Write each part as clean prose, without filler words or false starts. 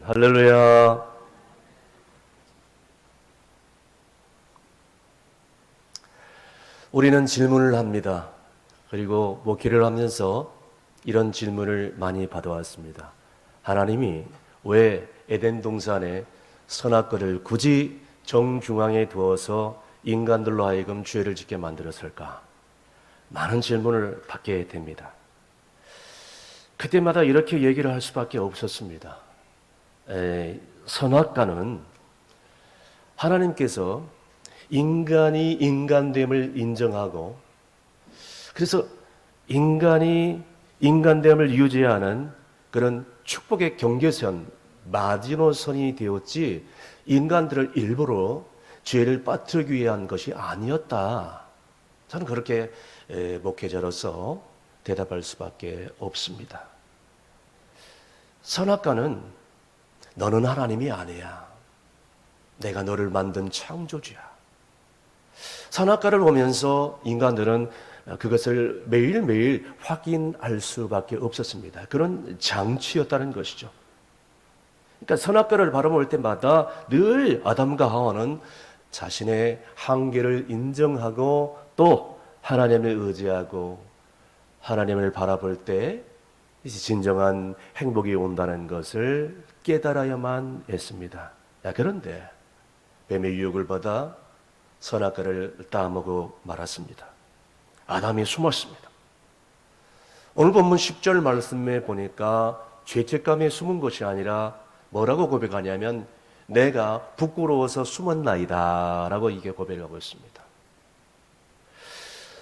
할렐루야. 우리는 질문을 합니다. 그리고 목회를 하면서 이런 질문을 많이 받아왔습니다. 하나님이 왜 에덴 동산에 선악과를 굳이 정중앙에 두어서 인간들로 하여금 죄를 짓게 만들었을까? 많은 질문을 받게 됩니다. 그때마다 이렇게 얘기를 할 수밖에 없었습니다. 선악과는 하나님께서 인간이 인간됨을 인정하고, 그래서 인간이 인간됨을 유지하는 그런 축복의 경계선, 마지노선이 되었지, 인간들을 일부러 죄를 빠뜨리기 위한 것이 아니었다. 저는 그렇게 목회자로서 대답할 수밖에 없습니다. 선악과는 너는 하나님이 아니야. 내가 너를 만든 창조주야. 선악과를 보면서 인간들은 그것을 매일매일 확인할 수밖에 없었습니다. 그런 장치였다는 것이죠. 그러니까 선악과를 바라볼 때마다 늘 아담과 하와는 자신의 한계를 인정하고 또 하나님을 의지하고 하나님을 바라볼 때 진정한 행복이 온다는 것을 깨달아야만 했습니다. 그런데 뱀의 유혹을 받아 선악과를 따먹고 말았습니다. 아담이 숨었습니다. 오늘 본문 10절 말씀에 보니까 죄책감에 숨은 것이 아니라 뭐라고 고백하냐면 내가 부끄러워서 숨었나이다 라고 이게 고백하고 있습니다.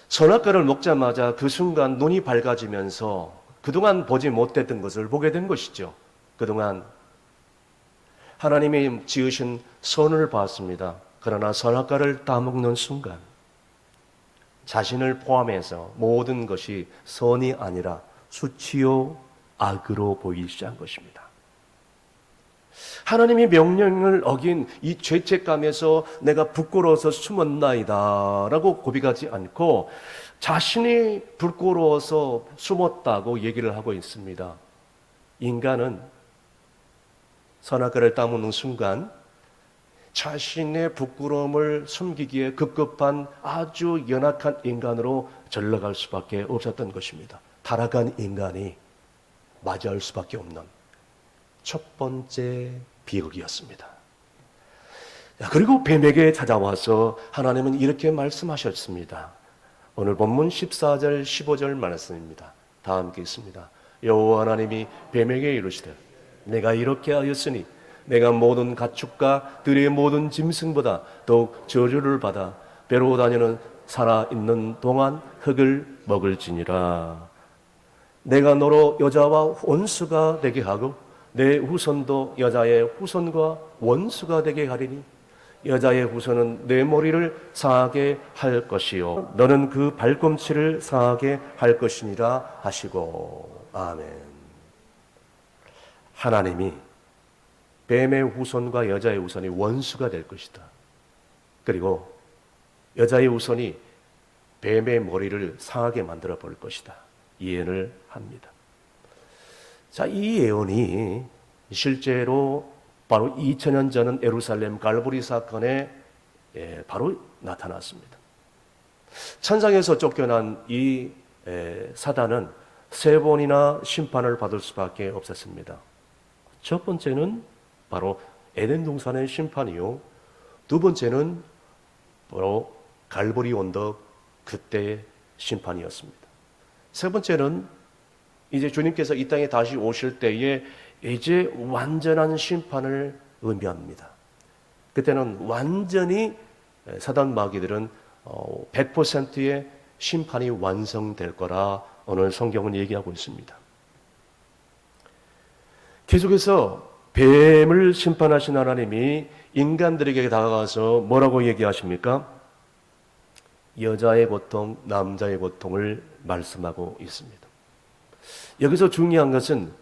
선악과를 먹자마자 그 순간 눈이 밝아지면서 그동안 보지 못했던 것을 보게 된 것이죠. 그동안 하나님이 지으신 선을 봤습니다. 그러나 선악과를 따먹는 순간 자신을 포함해서 모든 것이 선이 아니라 수치요 악으로 보이기 시작한 것입니다. 하나님이 명령을 어긴 이 죄책감에서 내가 부끄러워서 숨었나이다 라고 고백하지 않고 자신이 부끄러워서 숨었다고 얘기를 하고 있습니다. 인간은 선악과를 따먹는 순간 자신의 부끄러움을 숨기기에 급급한 아주 연약한 인간으로 전락할 수밖에 없었던 것입니다. 타락한 인간이 맞이할 수밖에 없는 첫 번째 비극이었습니다. 그리고 뱀에게 찾아와서 하나님은 이렇게 말씀하셨습니다. 오늘 본문 14절 15절 말씀입니다. 다 함께 있습니다. 여호와 하나님이 뱀에게 이르시되 내가 이렇게 하였으니 내가 모든 가축과 들의 모든 짐승보다 더욱 저주를 받아 배로 다니는 살아있는 동안 흙을 먹을지니라. 내가 너로 여자와 원수가 되게 하고 내 후손도 여자의 후손과 원수가 되게 하리니 여자의 후손은 내 머리를 상하게 할 것이요 너는 그 발꿈치를 상하게 할 것이니라 하시고. 아멘. 하나님이 뱀의 후손과 여자의 후손이 원수가 될 것이다. 그리고 여자의 후손이 뱀의 머리를 상하게 만들어 볼 것이다. 예언을 합니다. 자, 이 예언이 실제로 바로 2000년 전 예루살렘 갈보리 사건에 바로 나타났습니다. 천상에서 쫓겨난 이 사단은 세 번이나 심판을 받을 수밖에 없었습니다. 첫 번째는 바로 에덴 동산의 심판이요, 두 번째는 바로 갈보리 언덕 그때의 심판이었습니다. 세 번째는 이제 주님께서 이 땅에 다시 오실 때에 이제 완전한 심판을 의미합니다. 그때는 완전히 사단 마귀들은 100%의 심판이 완성될 거라 오늘 성경은 얘기하고 있습니다. 계속해서 뱀을 심판하신 하나님이 인간들에게 다가가서 뭐라고 얘기하십니까? 여자의 고통, 남자의 고통을 말씀하고 있습니다. 여기서 중요한 것은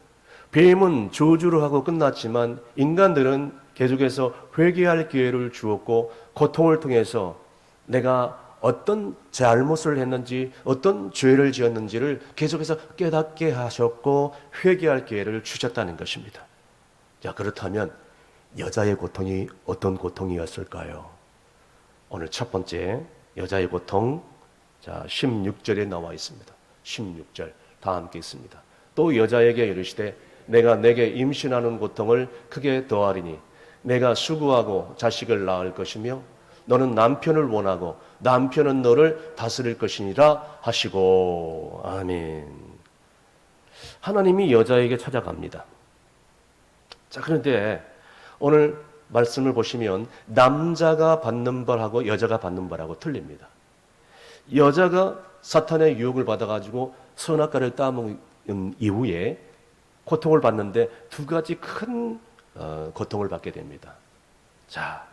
뱀은 저주를 하고 끝났지만 인간들은 계속해서 회개할 기회를 주었고 고통을 통해서 내가 어떤 잘못을 했는지 어떤 죄를 지었는지를 계속해서 깨닫게 하셨고 회개할 기회를 주셨다는 것입니다. 자, 그렇다면 여자의 고통이 어떤 고통이었을까요? 오늘 첫 번째 여자의 고통, 자 16절에 나와 있습니다. 16절 다 함께 있습니다. 또 여자에게 이르시되 내가 내게 임신하는 고통을 크게 더하리니 내가 수고하고 자식을 낳을 것이며 너는 남편을 원하고 남편은 너를 다스릴 것이니라 하시고. 아멘. 하나님이 여자에게 찾아갑니다. 자, 그런데 오늘 말씀을 보시면 남자가 받는 벌하고 여자가 받는 벌하고 틀립니다. 여자가 사탄의 유혹을 받아가지고 선악과를 따먹은 이후에 고통을 받는데 두 가지 큰 고통을 받게 됩니다. 자,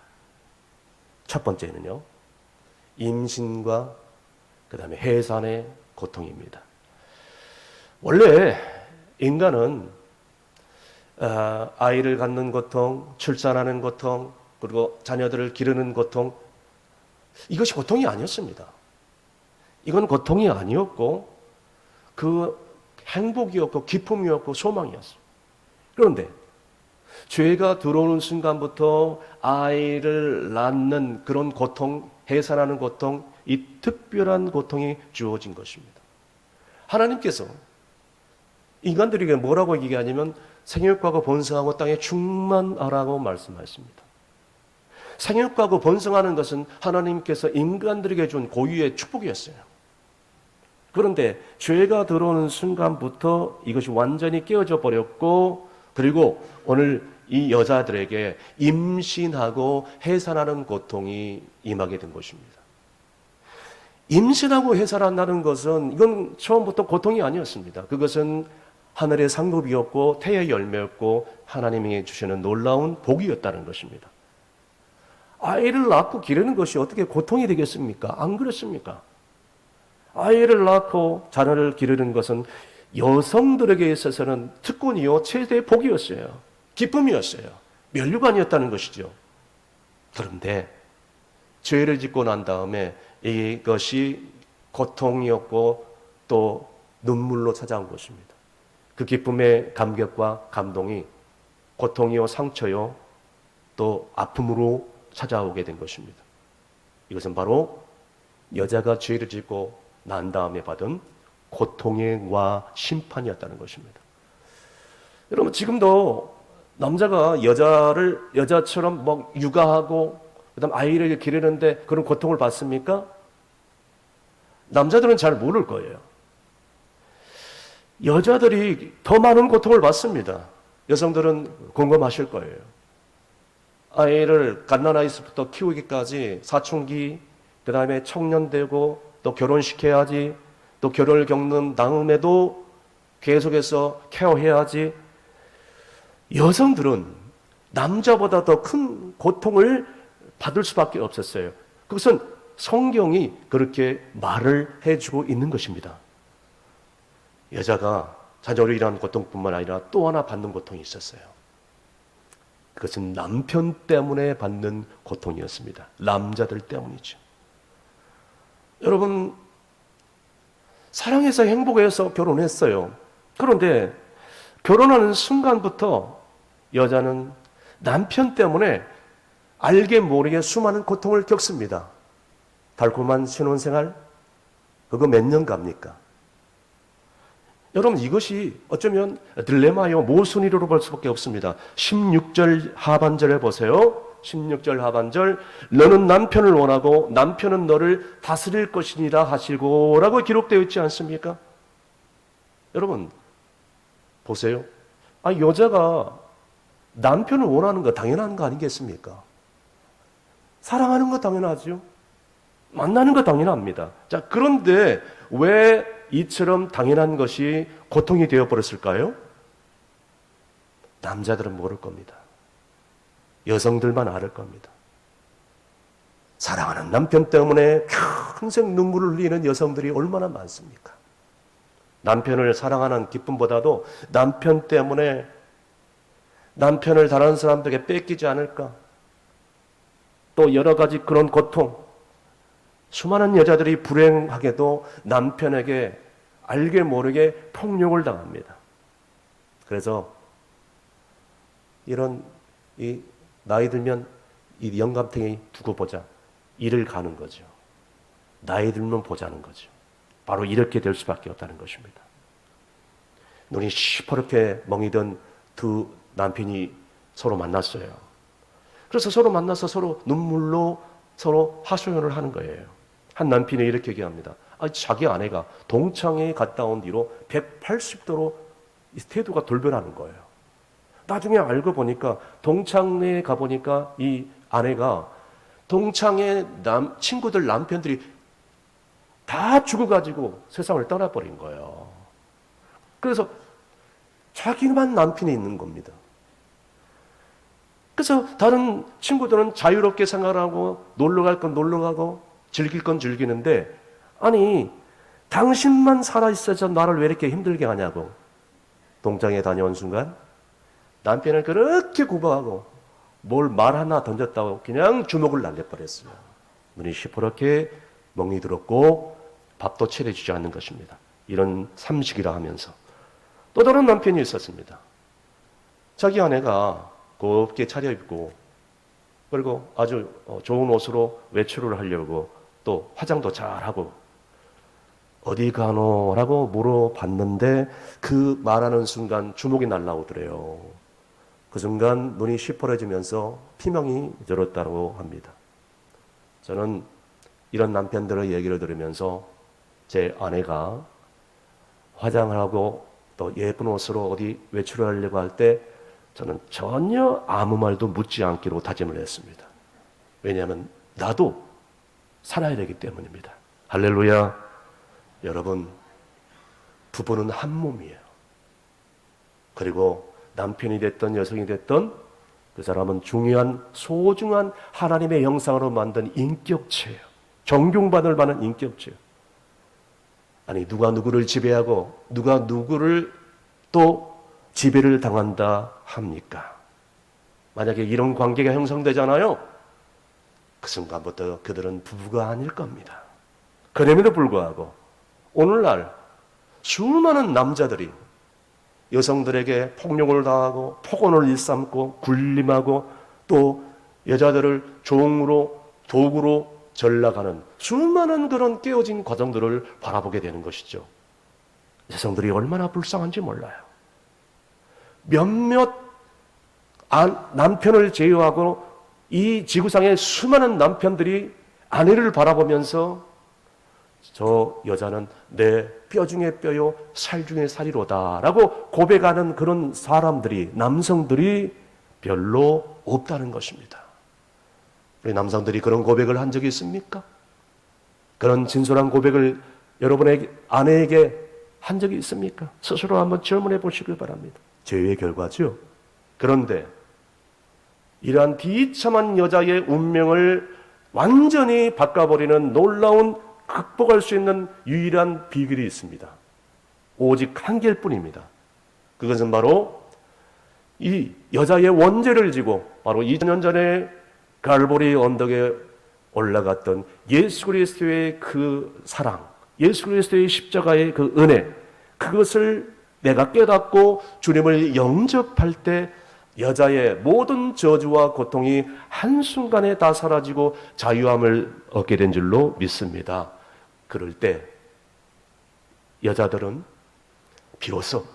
첫 번째는요, 임신과 그 다음에 해산의 고통입니다. 원래 인간은 아이를 갖는 고통, 출산하는 고통, 그리고 자녀들을 기르는 고통, 이것이 고통이 아니었습니다. 이건 고통이 아니었고 그 행복이었고 기쁨이었고 소망이었어요. 그런데 죄가 들어오는 순간부터 아이를 낳는 그런 고통, 해산하는 고통, 이 특별한 고통이 주어진 것입니다. 하나님께서 인간들에게 뭐라고 얘기하냐면 생육하고 번성하고 땅에 충만하라고 말씀하십니다. 생육하고 번성하는 것은 하나님께서 인간들에게 준 고유의 축복이었어요. 그런데 죄가 들어오는 순간부터 이것이 완전히 깨어져 버렸고, 그리고 오늘 이 여자들에게 임신하고 해산하는 고통이 임하게 된 것입니다. 임신하고 해산한다는 것은 이건 처음부터 고통이 아니었습니다. 그것은 하늘의 상급이었고 태의 열매였고 하나님이 주시는 놀라운 복이었다는 것입니다. 아이를 낳고 기르는 것이 어떻게 고통이 되겠습니까? 안 그렇습니까? 아이를 낳고 자녀를 기르는 것은 여성들에게 있어서는 특권이요 최대의 복이었어요. 기쁨이었어요. 면류관이었다는 것이죠. 그런데 죄를 짓고 난 다음에 이것이 고통이었고 또 눈물로 찾아온 것입니다. 그 기쁨의 감격과 감동이 고통이요 상처요 또 아픔으로 찾아오게 된 것입니다. 이것은 바로 여자가 죄를 짓고 난 다음에 받은 고통의 와 심판이었다는 것입니다. 여러분, 지금도 남자가 여자처럼 뭐 육아하고 그다음 아이를 기르는데 그런 고통을 받습니까? 남자들은 잘 모를 거예요. 여자들이 더 많은 고통을 받습니다. 여성들은 공감하실 거예요. 아이를 갓난아이부터 키우기까지 사춘기, 그 다음에 청년 되고 또 결혼시켜야지, 또 결혼을 겪는 다음에도 계속해서 케어해야지. 여성들은 남자보다 더 큰 고통을 받을 수밖에 없었어요. 그것은 성경이 그렇게 말을 해주고 있는 것입니다. 여자가 자녀로 인한 고통뿐만 아니라 또 하나 받는 고통이 있었어요. 그것은 남편 때문에 받는 고통이었습니다. 남자들 때문이죠. 여러분, 사랑해서 행복해서 결혼했어요. 그런데 결혼하는 순간부터 여자는 남편 때문에 알게 모르게 수많은 고통을 겪습니다. 달콤한 신혼생활, 그거 몇 년 갑니까? 여러분, 이것이 어쩌면 딜레마요 모순이로 볼 수밖에 없습니다. 16절 하반절에 보세요. 16절 하반절, 너는 남편을 원하고 남편은 너를 다스릴 것이니라 하시고 라고 기록되어 있지 않습니까? 여러분 보세요. 여자가 남편을 원하는 거 당연한 거 아니겠습니까? 사랑하는 거 당연하죠. 만나는 거 당연합니다. 자, 그런데 왜 이처럼 당연한 것이 고통이 되어버렸을까요? 남자들은 모를 겁니다. 여성들만 알을 겁니다. 사랑하는 남편 때문에 평생 눈물을 흘리는 여성들이 얼마나 많습니까? 남편을 사랑하는 기쁨보다도 남편 때문에 남편을 다른 사람들에게 뺏기지 않을까? 또 여러 가지 그런 고통, 수많은 여자들이 불행하게도 남편에게 알게 모르게 폭력을 당합니다. 그래서 이런 이 나이 들면 이 영감탱이 두고 보자. 이를 가는 거죠. 나이 들면 보자는 거죠. 바로 이렇게 될 수밖에 없다는 것입니다. 눈이 시퍼렇게 멍이던 두 남편이 서로 만났어요. 그래서 서로 만나서 서로 눈물로 서로 하소연을 하는 거예요. 한 남편이 이렇게 얘기합니다. 자기 아내가 동창회에 갔다 온 뒤로 180도로 태도가 돌변하는 거예요. 나중에 알고 보니까 동창회에 가보니까 이 아내가 동창회 친구들 남편들이 다 죽어가지고 세상을 떠나버린 거예요. 그래서 자기만 남편이 있는 겁니다. 그래서 다른 친구들은 자유롭게 생활하고 놀러 갈 건 놀러 가고 즐길 건 즐기는데 아니 당신만 살아있어서 나를 왜 이렇게 힘들게 하냐고 동창회 다녀온 순간 남편을 그렇게 구박하고 뭘 말 하나 던졌다고 그냥 주먹을 날려버렸어요. 눈이 시퍼렇게 멍이 들었고 밥도 차려주지 않는 것입니다. 이런 삼식이라 하면서 또 다른 남편이 있었습니다. 자기 아내가 곱게 차려입고 그리고 아주 좋은 옷으로 외출을 하려고 또 화장도 잘하고 어디 가노? 라고 물어봤는데 그 말하는 순간 주먹이 날라오더래요. 그 순간 눈이 시퍼러지면서 피멍이 들었다고 합니다. 저는 이런 남편들의 얘기를 들으면서 제 아내가 화장을 하고 또 예쁜 옷으로 어디 외출을 하려고 할 때 저는 전혀 아무 말도 묻지 않기로 다짐을 했습니다. 왜냐하면 나도 살아야 되기 때문입니다. 할렐루야. 여러분, 부부는 한 몸이에요. 그리고 남편이 됐던 여성이 됐던 그 사람은 중요한 소중한 하나님의 형상으로 만든 인격체예요. 존경받을 만한 인격체예요. 아니 누가 누구를 지배하고 누가 누구를 또 지배를 당한다 합니까? 만약에 이런 관계가 형성되잖아요. 그 순간부터 그들은 부부가 아닐 겁니다. 그럼에도 불구하고 오늘날 수많은 남자들이 여성들에게 폭력을 당하고 폭언을 일삼고 굴림하고 또 여자들을 종으로 도구로 전락하는 수많은 그런 깨어진 과정들을 바라보게 되는 것이죠. 여성들이 얼마나 불쌍한지 몰라요. 몇몇 남편을 제외하고 이 지구상의 수많은 남편들이 아내를 바라보면서 저 여자는 내 뼈 중에 뼈요 살 중에 살이로다 라고 고백하는 그런 사람들이 남성들이 별로 없다는 것입니다. 우리 남성들이 그런 고백을 한 적이 있습니까? 그런 진솔한 고백을 여러분의 아내에게 한 적이 있습니까? 스스로 한번 질문해 보시길 바랍니다. 죄의 결과죠. 그런데 이러한 비참한 여자의 운명을 완전히 바꿔버리는 놀라운 극복할 수 있는 유일한 비결이 있습니다. 오직 한 개일 뿐입니다. 그것은 바로 이 여자의 원죄를 지고 바로 2000년 전에 갈보리 언덕에 올라갔던 예수 그리스도의 그 사랑, 예수 그리스도의 십자가의 그 은혜, 그것을 내가 깨닫고 주님을 영접할 때 여자의 모든 저주와 고통이 한순간에 다 사라지고 자유함을 얻게 된 줄로 믿습니다. 그럴 때 여자들은 비로소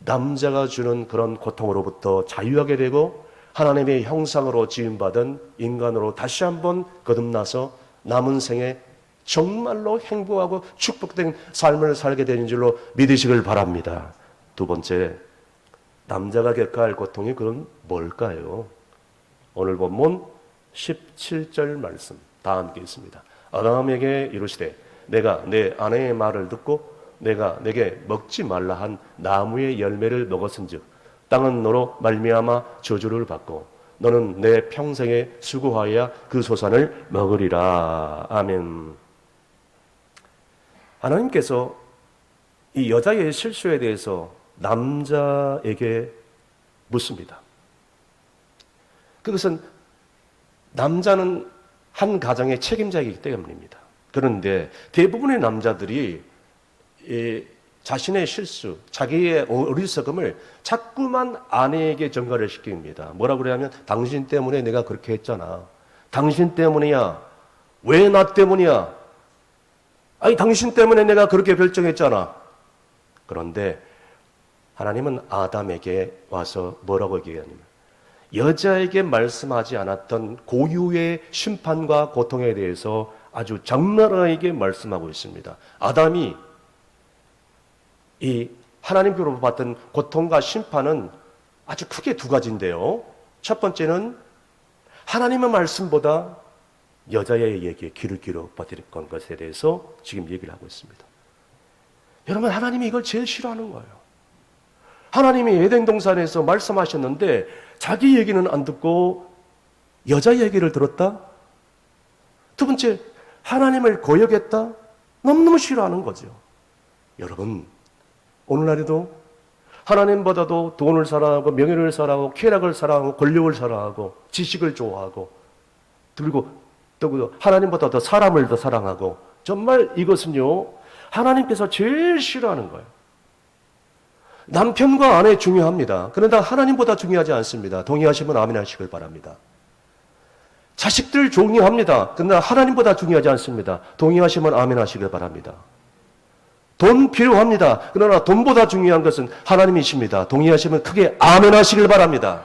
남자가 주는 그런 고통으로부터 자유하게 되고 하나님의 형상으로 지음받은 인간으로 다시 한번 거듭나서 남은 생에 정말로 행복하고 축복된 삶을 살게 되는 줄로 믿으시길 바랍니다. 두 번째, 남자가 겪어야 할 고통이 그럼 뭘까요? 오늘 본문 17절 말씀 다 함께 있습니다. 아담에게 이르시되 내가 내 아내의 말을 듣고 내가 내게 먹지 말라 한 나무의 열매를 먹었은즉 땅은 너로 말미암아 저주를 받고 너는 내 평생에 수고하여야 그 소산을 먹으리라. 아멘. 하나님께서 이 여자의 실수에 대해서 남자에게 묻습니다. 그것은 남자는 한 가정의 책임자이기 때문입니다. 그런데 대부분의 남자들이 자신의 실수, 자기의 어리석음을 자꾸만 아내에게 전가를 시킵니다. 뭐라고 그러냐면 당신 때문에 내가 그렇게 했잖아. 당신 때문이야. 왜 나 때문이야? 아니 당신 때문에 내가 그렇게 결정했잖아. 그런데 하나님은 아담에게 와서 뭐라고 얘기하냐면 여자에게 말씀하지 않았던 고유의 심판과 고통에 대해서 아주 적나라하게 말씀하고 있습니다. 아담이 이 하나님께로 받던 고통과 심판은 아주 크게 두 가지인데요. 첫 번째는 하나님의 말씀보다 여자의 얘기에 귀를 기울여 받은 것에 대해서 지금 얘기를 하고 있습니다. 여러분, 하나님이 이걸 제일 싫어하는 거예요. 하나님이 에덴 동산에서 말씀하셨는데 자기 얘기는 안 듣고 여자 얘기를 들었다? 두 번째, 하나님을 거역했다? 너무너무 싫어하는 거죠. 여러분, 오늘날에도 하나님보다도 돈을 사랑하고 명예를 사랑하고 쾌락을 사랑하고 권력을 사랑하고 지식을 좋아하고 그리고 또 하나님보다 더 사람을 더 사랑하고 정말 이것은요 하나님께서 제일 싫어하는 거예요. 남편과 아내 중요합니다. 그러나 하나님보다 중요하지 않습니다. 동의하시면 아멘 하시길 바랍니다. 자식들 중요합니다. 그러나 하나님보다 중요하지 않습니다. 동의하시면 아멘 하시길 바랍니다. 돈 필요합니다. 그러나 돈보다 중요한 것은 하나님이십니다. 동의하시면 크게 아멘 하시길 바랍니다.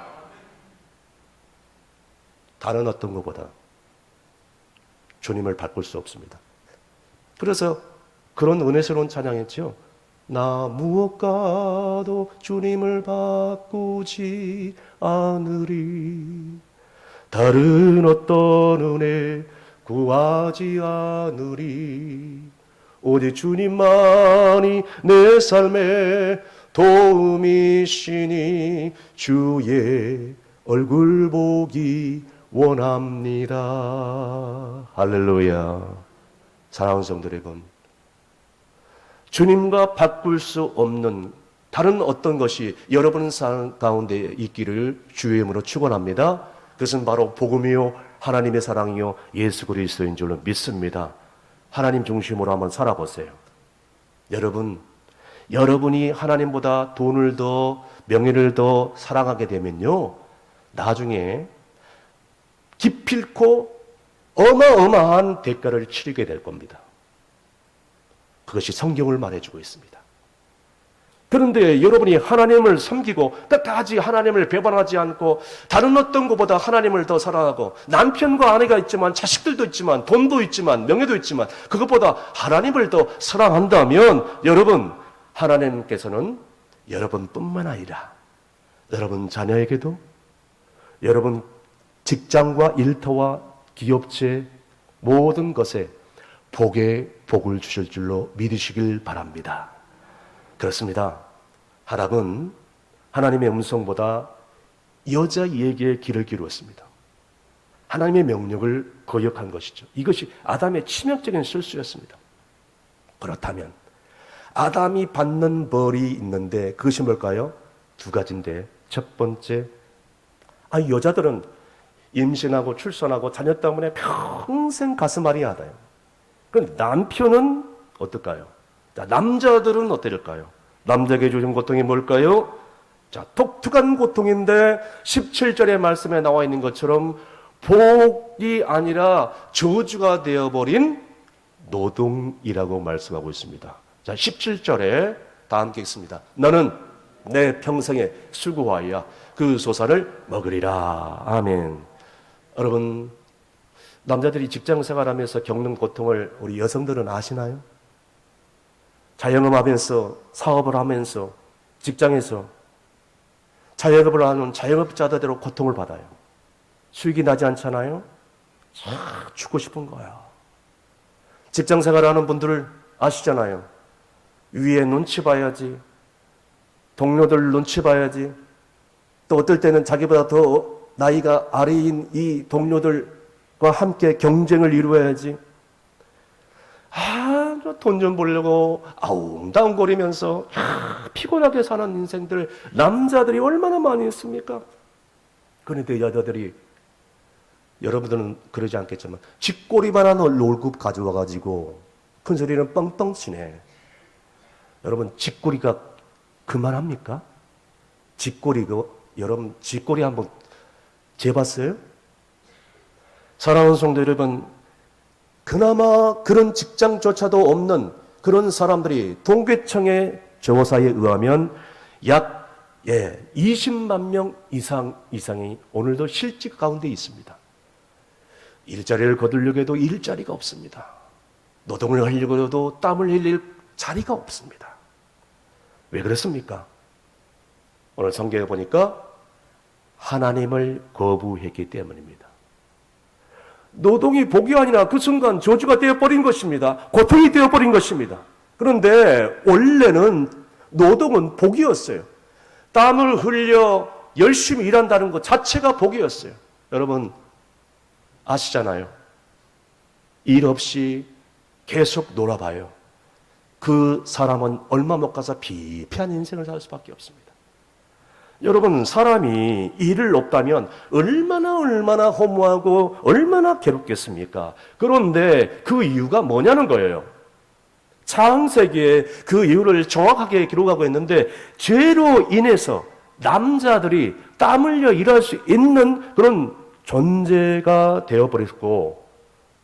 다른 어떤 것보다 주님을 바꿀 수 없습니다. 그래서 그런 은혜스러운 찬양했죠. 나 무엇과도 주님을 바꾸지 않으리. 다른 어떤 은혜 구하지 않으리. 오직 주님만이 내 삶의 도움이시니 주의 얼굴 보기 원합니다. 할렐루야. 사랑하는 성도 여러분, 주님과 바꿀 수 없는 다른 어떤 것이 여러분 삶 가운데 있기를 주의 이름으로 축원합니다. 그것은 바로 복음이요 하나님의 사랑이요 예수 그리스도인 줄로 믿습니다. 하나님 중심으로 한번 살아보세요. 여러분이 하나님보다 돈을 더 명예를 더 사랑하게 되면요 나중에 기필코 어마어마한 대가를 치르게 될 겁니다. 그것이 성경을 말해주고 있습니다. 그런데 여러분이 하나님을 섬기고 끝까지 하나님을 배반하지 않고 다른 어떤 것보다 하나님을 더 사랑하고 남편과 아내가 있지만 자식들도 있지만 돈도 있지만 명예도 있지만 그것보다 하나님을 더 사랑한다면 여러분 하나님께서는 여러분뿐만 아니라 여러분 자녀에게도 여러분 직장과 일터와 기업체 모든 것에 복에 복을 주실 줄로 믿으시길 바랍니다. 그렇습니다. 하락은 하나님의 음성보다 여자 얘기에 귀를 기울였습니다. 하나님의 명령을 거역한 것이죠. 이것이 아담의 치명적인 실수였습니다. 그렇다면 아담이 받는 벌이 있는데 그것이 뭘까요? 두 가지인데 첫 번째, 여자들은 임신하고 출산하고 자녀 때문에 평생 가슴앓이 하다요. 그럼 남편은 어떨까요? 자, 남자들은 어떨까요? 남자에게 주신 고통이 뭘까요? 자, 독특한 고통인데 17절의 말씀에 나와 있는 것처럼 복이 아니라 저주가 되어버린 노동이라고 말씀하고 있습니다. 자, 17절에 다 함께 읽습니다. 너는 내 평생에 수고하여 그 소산을 먹으리라. 아멘. 여러분, 남자들이 직장 생활하면서 겪는 고통을 우리 여성들은 아시나요? 자영업하면서 사업을 하면서 직장에서 자영업을 하는 자영업자들대로 고통을 받아요. 수익이 나지 않잖아요? 죽고 싶은 거야. 직장 생활하는 분들을 아시잖아요. 위에 눈치 봐야지. 동료들 눈치 봐야지. 또 어떨 때는 자기보다 더 나이가 아래인 이 동료들과 함께 경쟁을 이루어야지. 돈 좀 벌려고 아웅다웅거리면서 피곤하게 사는 인생들 남자들이 얼마나 많이 있습니까? 그런데 여자들이 여러분들은 그러지 않겠지만 쥐꼬리만한 롤굽 가져와가지고 큰 소리는 뻥뻥 치네. 여러분, 쥐꼬리가 그만합니까? 여러분, 쥐꼬리 한번 재봤어요? 사랑하는 성도 여러분, 그나마 그런 직장조차도 없는 그런 사람들이 통계청의 조사에 의하면 약 20만 명 이상이 오늘도 실직 가운데 있습니다. 일자리를 거두려고 해도 일자리가 없습니다. 노동을 하려고 해도 땀을 흘릴 자리가 없습니다. 왜 그렇습니까? 오늘 성경에 보니까 하나님을 거부했기 때문입니다. 노동이 복이 아니라 그 순간 저주가 되어버린 것입니다. 고통이 되어버린 것입니다. 그런데 원래는 노동은 복이었어요. 땀을 흘려 열심히 일한다는 것 자체가 복이었어요. 여러분 아시잖아요. 일 없이 계속 놀아봐요. 그 사람은 얼마 못 가서 피폐한 인생을 살 수밖에 없습니다. 여러분, 사람이 일을 없다면 얼마나 허무하고 얼마나 괴롭겠습니까? 그런데 그 이유가 뭐냐는 거예요. 창세기에 그 이유를 정확하게 기록하고 있는데, 죄로 인해서 남자들이 땀 흘려 일할 수 있는 그런 존재가 되어버렸고,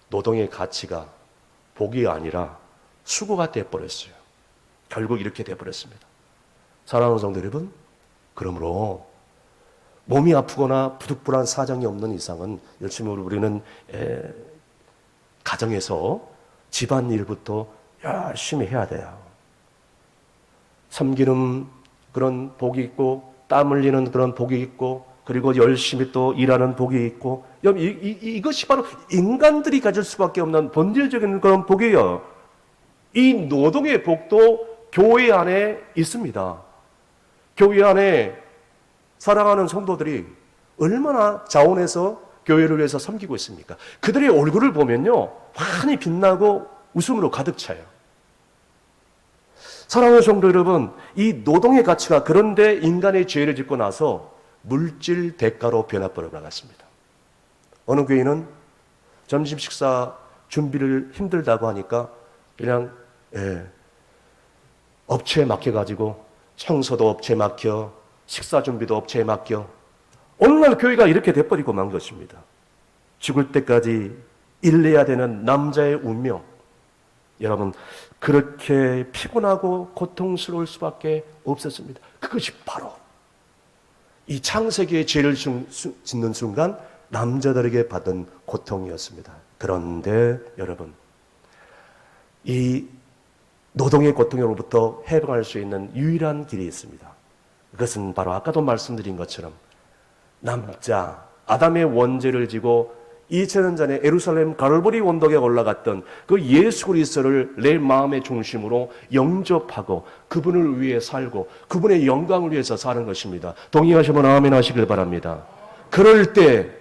노동의 가치가 복이 아니라 수고가 되어버렸어요. 결국 이렇게 되어버렸습니다. 사랑하는 성도 여러분, 그러므로 몸이 아프거나 부득불한 사정이 없는 이상은 열심히 우리는 가정에서 집안일부터 열심히 해야 돼요. 섬기는 그런 복이 있고, 땀 흘리는 그런 복이 있고, 그리고 열심히 또 일하는 복이 있고, 이것이 바로 인간들이 가질 수밖에 없는 본질적인 그런 복이에요. 이 노동의 복도 교회 안에 있습니다. 교회 안에 사랑하는 성도들이 얼마나 자원해서 교회를 위해서 섬기고 있습니까? 그들의 얼굴을 보면요, 환히 빛나고 웃음으로 가득 차요. 사랑하는 성도 여러분, 이 노동의 가치가 그런데 인간의 죄를 짓고 나서 물질 대가로 변화버려 나갔습니다. 어느 교회는 점심 식사 준비를 힘들다고 하니까 그냥 업체에 맡겨가지고 청소도 업체에 맡겨, 식사 준비도 업체에 맡겨, 어느 날 교회가 이렇게 돼버리고 만 것입니다. 죽을 때까지 일해야 되는 남자의 운명. 여러분, 그렇게 피곤하고 고통스러울 수밖에 없었습니다. 그것이 바로 이 창세기의 죄를 짓는 순간 남자들에게 받은 고통이었습니다. 그런데 여러분, 이 노동의 고통으로부터 해방할 수 있는 유일한 길이 있습니다. 그것은 바로 아까도 말씀드린 것처럼 남자 아담의 원죄를 지고 2000년 전에 예루살렘 갈보리 언덕에 올라갔던 그 예수 그리스도를 내 마음의 중심으로 영접하고 그분을 위해 살고 그분의 영광을 위해서 사는 것입니다. 동의하시면 아멘 하시길 바랍니다. 그럴 때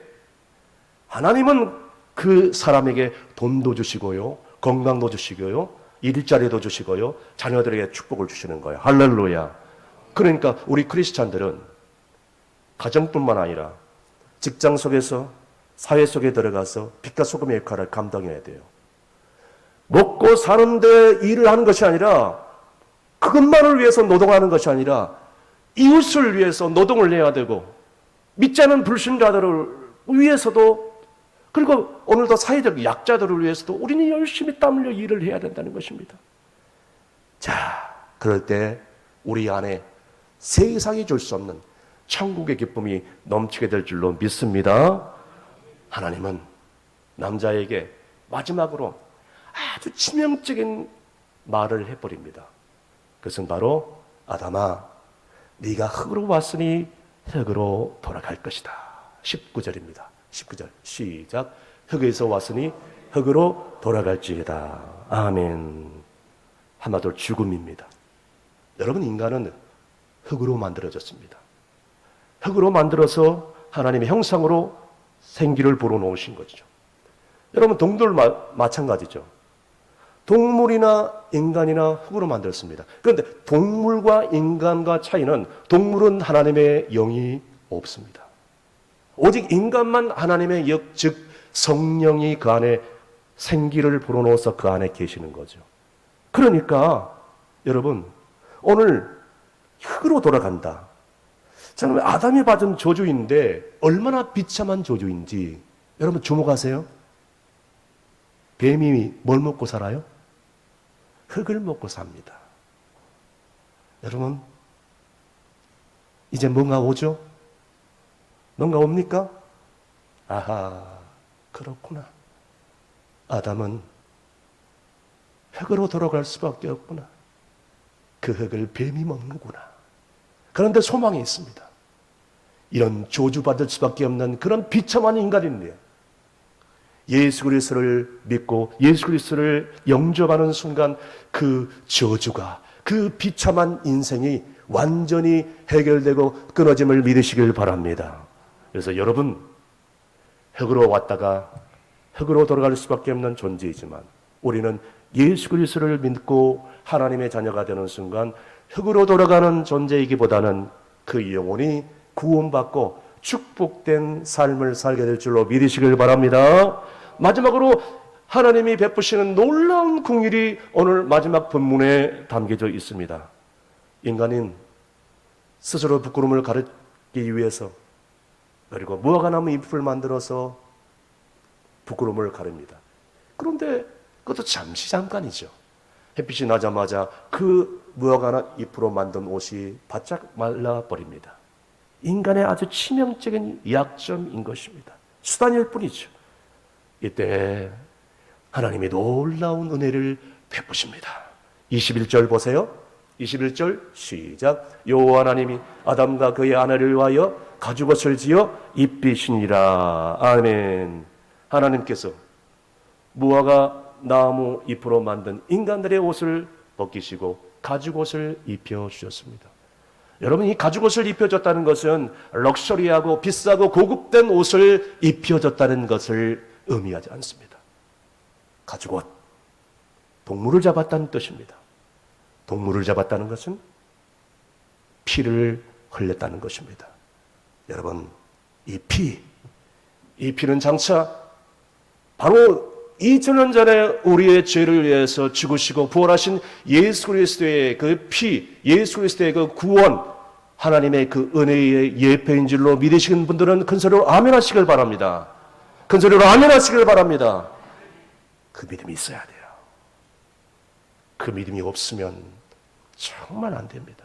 하나님은 그 사람에게 돈도 주시고요, 건강도 주시고요, 일자리도 주시고요, 자녀들에게 축복을 주시는 거예요. 할렐루야. 그러니까 우리 크리스찬들은 가정뿐만 아니라 직장 속에서 사회 속에 들어가서 빛과 소금의 역할을 감당해야 돼요. 먹고 사는데 일을 하는 것이 아니라, 그것만을 위해서 노동하는 것이 아니라 이웃을 위해서 노동을 해야 되고, 믿지 않는 불신자들을 위해서도, 그리고 오늘도 사회적 약자들을 위해서도 우리는 열심히 땀 흘려 일을 해야 된다는 것입니다. 자, 그럴 때 우리 안에 세상이 줄 수 없는 천국의 기쁨이 넘치게 될 줄로 믿습니다. 하나님은 남자에게 마지막으로 아주 치명적인 말을 해버립니다. 그것은 바로 아담아, 네가 흙으로 왔으니 흙으로 돌아갈 것이다. 19절입니다. 19절 시작. 흙에서 왔으니 흙으로 돌아갈지이다. 아멘. 한마디로 죽음입니다. 여러분, 인간은 흙으로 만들어졌습니다. 흙으로 만들어서 하나님의 형상으로 생기를 불어넣으신 거죠. 여러분, 동물 마찬가지죠. 동물이나 인간이나 흙으로 만들었습니다. 그런데 동물과 인간과 차이는, 동물은 하나님의 영이 없습니다. 오직 인간만 하나님의 역, 즉 성령이 그 안에 생기를 불어넣어서 그 안에 계시는 거죠. 그러니까 여러분, 오늘 흙으로 돌아간다. 저는 아담이 받은 저주인데 얼마나 비참한 저주인지 여러분 주목하세요. 뱀이 뭘 먹고 살아요? 흙을 먹고 삽니다. 여러분, 이제 뭔가 오죠? 뭔가 옵니까? 아하, 그렇구나. 아담은 흙으로 돌아갈 수밖에 없구나. 그 흙을 뱀이 먹는구나. 그런데 소망이 있습니다. 이런 저주받을 수밖에 없는 그런 비참한 인간인데 예수 그리스도를 믿고 예수 그리스도를 영접하는 순간 그 저주가, 그 비참한 인생이 완전히 해결되고 끊어짐을 믿으시길 바랍니다. 그래서 여러분, 흙으로 왔다가 흙으로 돌아갈 수밖에 없는 존재이지만 우리는 예수 그리스도를 믿고 하나님의 자녀가 되는 순간 흙으로 돌아가는 존재이기보다는 그 영혼이 구원받고 축복된 삶을 살게 될 줄로 믿으시길 바랍니다. 마지막으로 하나님이 베푸시는 놀라운 긍휼이 오늘 마지막 본문에 담겨져 있습니다. 인간인 스스로 부끄러움을 가르기 위해서 그리고 무화과나무 잎을 만들어서 부끄러움을 가릅니다. 그런데 그것도 잠깐이죠. 햇빛이 나자마자 그 무화과나 잎으로 만든 옷이 바짝 말라버립니다. 인간의 아주 치명적인 약점인 것입니다. 수단일 뿐이죠. 이때 하나님이 놀라운 은혜를 베푸십니다. 21절 보세요. 21절 시작. 여호와 하나님이 아담과 그의 아내를 위하여 가죽옷을 지어 입히시니라. 아멘. 하나님께서 무화과 나무 잎으로 만든 인간들의 옷을 벗기시고 가죽옷을 입혀주셨습니다. 여러분, 이 가죽옷을 입혀줬다는 것은 럭셔리하고 비싸고 고급된 옷을 입혀줬다는 것을 의미하지 않습니다. 가죽옷, 동물을 잡았다는 뜻입니다. 동물을 잡았다는 것은 피를 흘렸다는 것입니다. 여러분, 이 피는 장차 바로 2000년 전에 우리의 죄를 위해서 죽으시고 부활하신 예수 그리스도의 그 피, 예수 그리스도의 그 구원, 하나님의 그 은혜의 예표인 줄로 믿으시는 분들은 큰 소리로 아멘 하시길 바랍니다. 큰 소리로 아멘 하시길 바랍니다. 그 믿음이 있어야 돼요. 그 믿음이 없으면 정말 안 됩니다.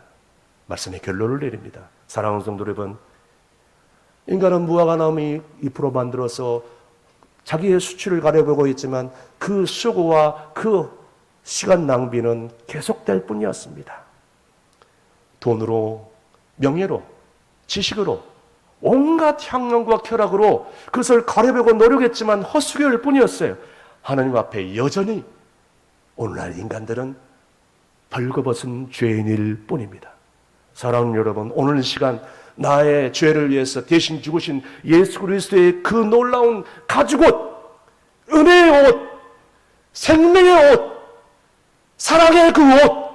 말씀의 결론을 내립니다. 사랑하는 성도 여러분, 인간은 무화과 나무 잎으로 만들어서 자기의 수치를 가려보고 있지만 그 수고와 그 시간 낭비는 계속될 뿐이었습니다. 돈으로, 명예로, 지식으로, 온갖 향연과 쾌락으로 그것을 가려보고 노력했지만 헛수고일 뿐이었어요. 하나님 앞에 여전히 오늘날 인간들은 벌거벗은 죄인일 뿐입니다. 사랑하는 여러분, 오늘 이 시간 나의 죄를 위해서 대신 죽으신 예수 그리스도의 그 놀라운 가죽옷, 은혜의 옷, 생명의 옷, 사랑의 그 옷,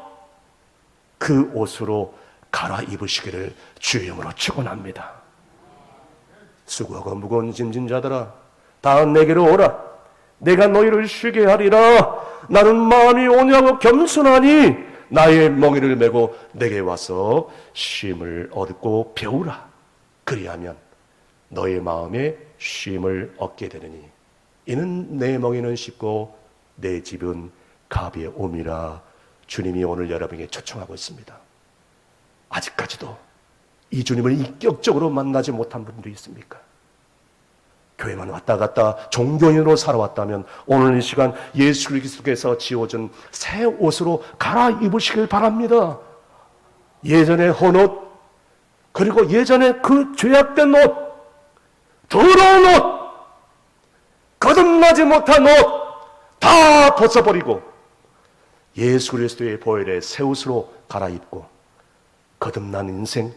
그 옷으로 갈아입으시기를 주의 이름으로 축원합니다. 수고하고 무거운 짐진 자들아, 다 내게로 오라. 내가 너희를 쉬게 하리라. 나는 마음이 온유하고 겸손하니 나의 멍에를 메고 내게 와서 쉼을 얻고 배우라. 그리하면 너의 마음에 쉼을 얻게 되느니 이는 내 멍에는 쉽고 내 집은 가벼움이라. 주님이 오늘 여러분에게 초청하고 있습니다. 아직까지도 이 주님을 인격적으로 만나지 못한 분들이 있습니까? 교회만 왔다 갔다 종교인으로 살아왔다면 오늘 이 시간 예수 그리스도께서 지어준 새 옷으로 갈아입으시길 바랍니다. 예전의 헌옷, 그리고 예전의 그 죄악된 옷, 더러운 옷, 거듭나지 못한 옷 다 벗어버리고 예수 그리스도의 보혈의 새 옷으로 갈아입고 거듭난 인생,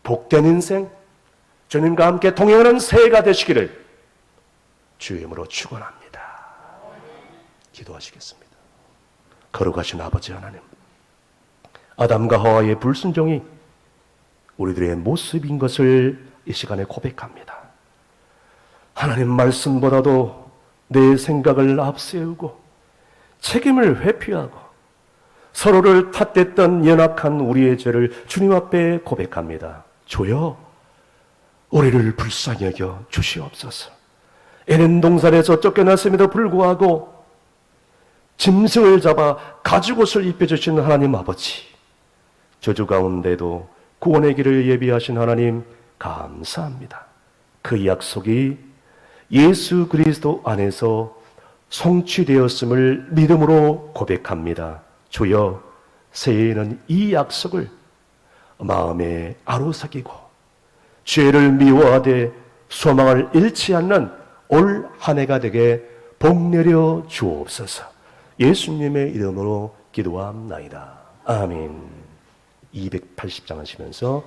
복된 인생, 주님과 함께 동행하는 새해가 되시기를 주의 이름으로 축원합니다. 기도하시겠습니다. 거룩하신 아버지 하나님, 아담과 하와의 불순종이 우리들의 모습인 것을 이 시간에 고백합니다. 하나님 말씀보다도 내 생각을 앞세우고 책임을 회피하고 서로를 탓했던 연약한 우리의 죄를 주님 앞에 고백합니다. 주여, 우리를 불쌍히 여겨 주시옵소서. 에덴 동산에서 쫓겨났음에도 불구하고 짐승을 잡아 가죽옷을 입혀주신 하나님 아버지, 저주 가운데도 구원의 길을 예비하신 하나님 감사합니다. 그 약속이 예수 그리스도 안에서 성취되었음을 믿음으로 고백합니다. 주여, 새해에는 이 약속을 마음에 아로새기고 죄를 미워하되 소망을 잃지 않는 올 한 해가 되게 복 내려 주옵소서. 예수님의 이름으로 기도합나이다. 아멘. 280장 하시면서